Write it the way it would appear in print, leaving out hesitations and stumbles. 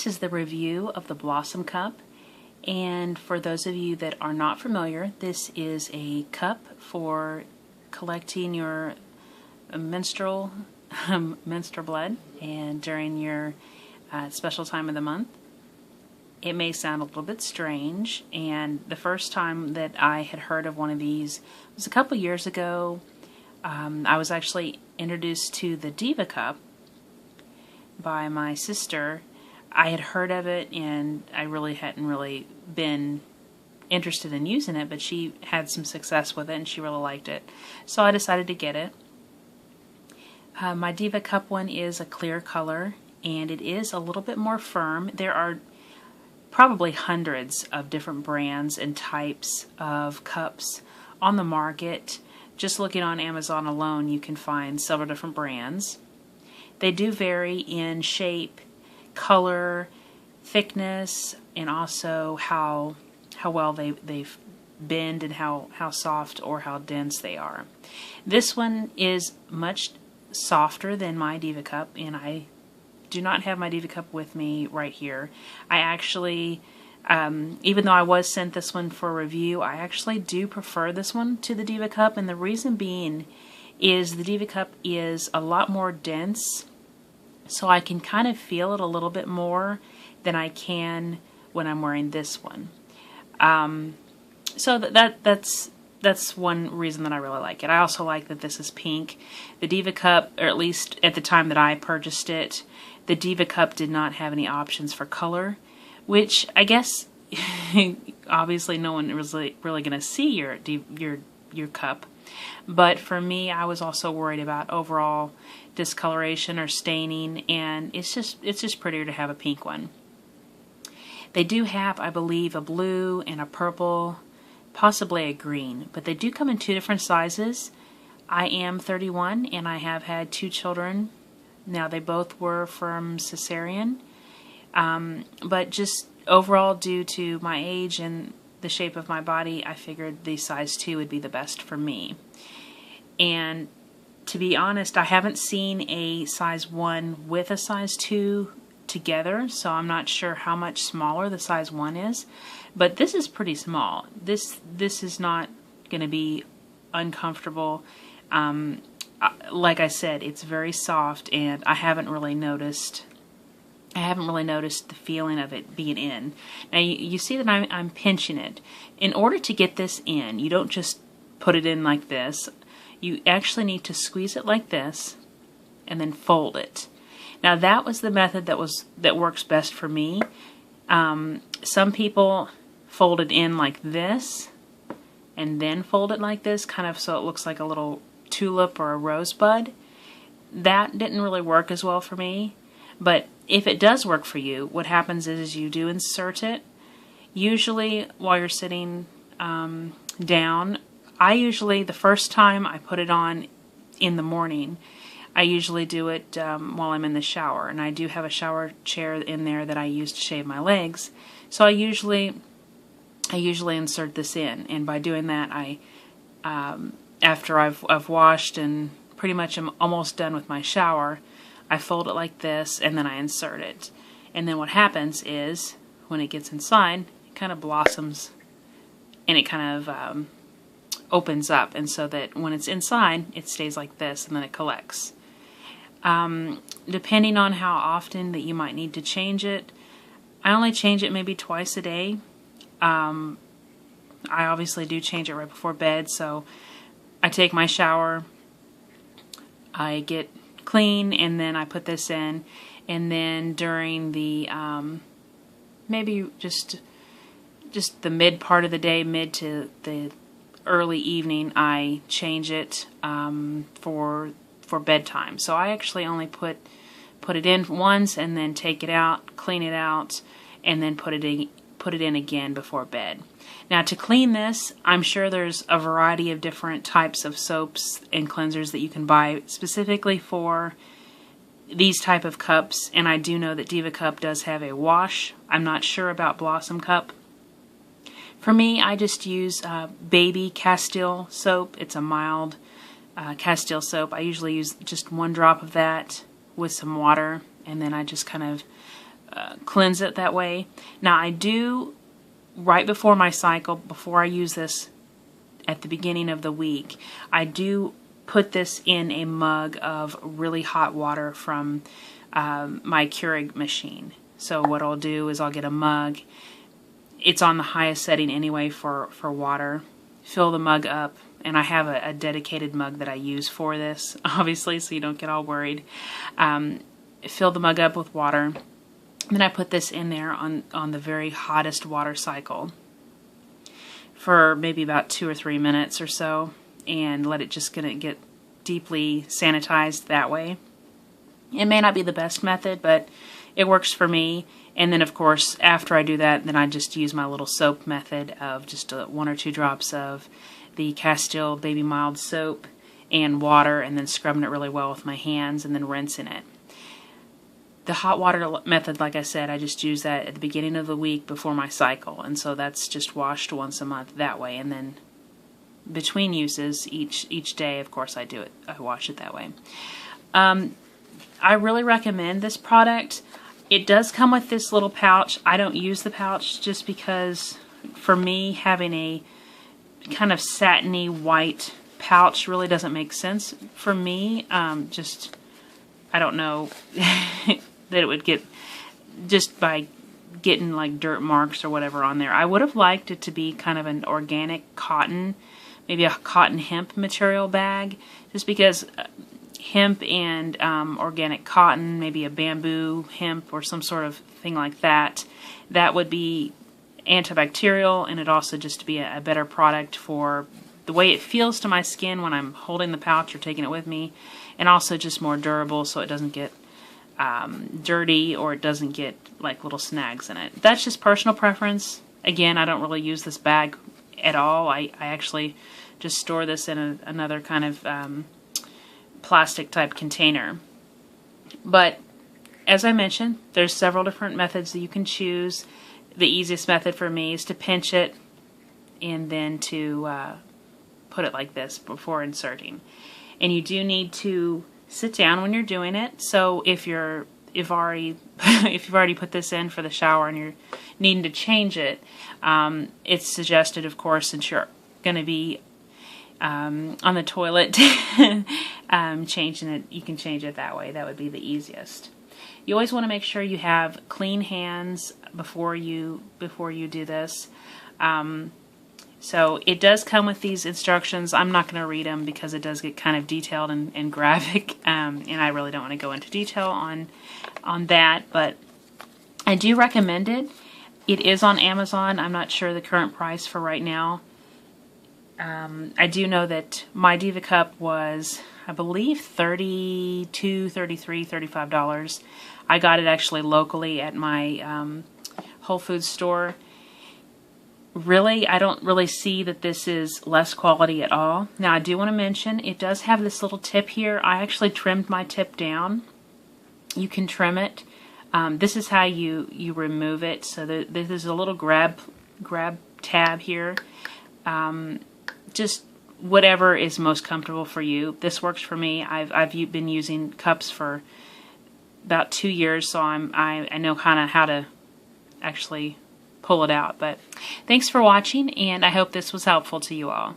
This is the review of the Blossom Cup, and for those of you that are not familiar, this is a cup for collecting your menstrual blood and during your special time of the month. It may sound a little bit strange, and the first time that I had heard of one of these was a couple years ago. I was actually introduced to the Diva Cup by my sister. I had heard of it, and I really hadn't been interested in using it, but she had some success with it, and she really liked it. So I decided to get it. My Diva Cup one is a clear color, and it is a little bit more firm. There are probably hundreds of different brands and types of cups on the market. Just looking on Amazon alone, you can find several different brands. They do vary in shape, color, thickness, and also how well they bend and how soft or how dense they are. This one is much softer than my Diva Cup, and I do not have my Diva Cup with me right here. I actually, even though I was sent this one for review, I actually do prefer this one to the Diva Cup, and the reason being is the Diva Cup is a lot more dense, so I can kind of feel it a little bit more than I can when I'm wearing this one. So that's one reason that I really like it. I also like that this is pink. The Diva Cup, or at least at the time that I purchased it, the Diva Cup did not have any options for color, which I guess obviously no one is really going to see your cup. But for me, I was also worried about overall discoloration or staining, and it's just prettier to have a pink one. They do have, I believe, a blue and a purple, possibly a green, but they do come in two different sizes. I am 31 and I have had 2 children. Now, they both were from cesarean, but just overall, due to my age and the shape of my body, I figured the size 2 would be the best for me. And to be honest, I haven't seen a size 1 with a size 2 together, so I'm not sure how much smaller the size 1 is, but this is pretty small. This is not going to be uncomfortable. Like I said, it's very soft, and I haven't really noticed the feeling of it being in. Now you see that I'm pinching it. In order to get this in, you don't just put it in like this. You actually need to squeeze it like this and then fold it. Now that was the method that works best for me. Some people fold it in like this and then fold it like this, kind of so it looks like a little tulip or a rosebud. That didn't really work as well for me. But if it does work for you, what happens is you do insert it. Usually while you're sitting down, the first time I put it on in the morning, I usually do it while I'm in the shower. And I do have a shower chair in there that I use to shave my legs. So I usually insert this in. And by doing that, after I've washed and pretty much am almost done with my shower, I fold it like this, and then I insert it. And then what happens is, when it gets inside, it kind of blossoms, and it kind of opens up, and so that when it's inside, it stays like this, and then it collects. Depending on how often that you might need to change it, I only change it maybe twice a day. I obviously do change it right before bed, so I take my shower, I get clean, and then I put this in, and then during the maybe just the mid part of the day, mid to the early evening, I change it for bedtime. So I actually only put it in once and then take it out, clean it out, and then put it in again before bed. Now, to clean this, I'm sure there's a variety of different types of soaps and cleansers that you can buy specifically for these type of cups, and I do know that Diva Cup does have a wash. I'm not sure about Blossom Cup. For me, I just use baby Castile soap. It's a mild Castile soap. I usually use just 1 drop of that with some water, and then I just kind of cleanse it that way. Now I do, right before my cycle, before I use this at the beginning of the week, I do put this in a mug of really hot water from my Keurig machine. So what I'll do is I'll get a mug. It's on the highest setting anyway for water. Fill the mug up, and I have a dedicated mug that I use for this, obviously, so you don't get all worried. Fill the mug up with water. Then I put this in there on the very hottest water cycle for maybe about 2 or 3 minutes or so, and let it just get deeply sanitized that way. It may not be the best method, but it works for me. And then, of course, after I do that, then I just use my little soap method of just 1 or 2 drops of the Castile Baby Mild soap and water, and then scrubbing it really well with my hands, and then rinsing it. The hot water method, like I said, I just use that at the beginning of the week before my cycle, and so that's just washed once a month that way. And then between uses, each day, of course, I wash it that way. I really recommend this product. It does come with this little pouch. I don't use the pouch just because, for me, having a kind of satiny white pouch really doesn't make sense for me. I don't know that it would get, just by getting like dirt marks or whatever on there. I would have liked it to be kind of an organic cotton, maybe a cotton hemp material bag, just because hemp and organic cotton, maybe a bamboo hemp or some sort of thing like that, that would be antibacterial, and it also just be a better product for the way it feels to my skin when I'm holding the pouch or taking it with me, and also just more durable so it doesn't get dirty, or it doesn't get like little snags in it. That's just personal preference. Again, I don't really use this bag at all. I actually just store this in another kind of plastic type container. But as I mentioned, there's several different methods that you can choose. The easiest method for me is to pinch it and then to put it like this before inserting. And you do need to sit down when you're doing it. So if you've already put this in for the shower and you're needing to change it, it's suggested, of course, since you're going to be on the toilet changing it, you can change it that way. That would be the easiest. You always want to make sure you have clean hands before you do this. So it does come with these instructions. I'm not going to read them because it does get kind of detailed and graphic, and I really don't want to go into detail on that, but I do recommend it. It is on Amazon. I'm not sure the current price for right now. I do know that my Diva Cup was, I believe, $32, $33, $35. I got it actually locally at my Whole Foods store. Really, I don't really see that this is less quality at all. Now, I do want to mention, it does have this little tip here. I actually trimmed my tip down. You can trim it. This is how you remove it. So there's a little grab tab here. Just whatever is most comfortable for you. This works for me. I've been using cups for about 2 years, so I know kind of how to actually pull it out. But thanks for watching, and I hope this was helpful to you all.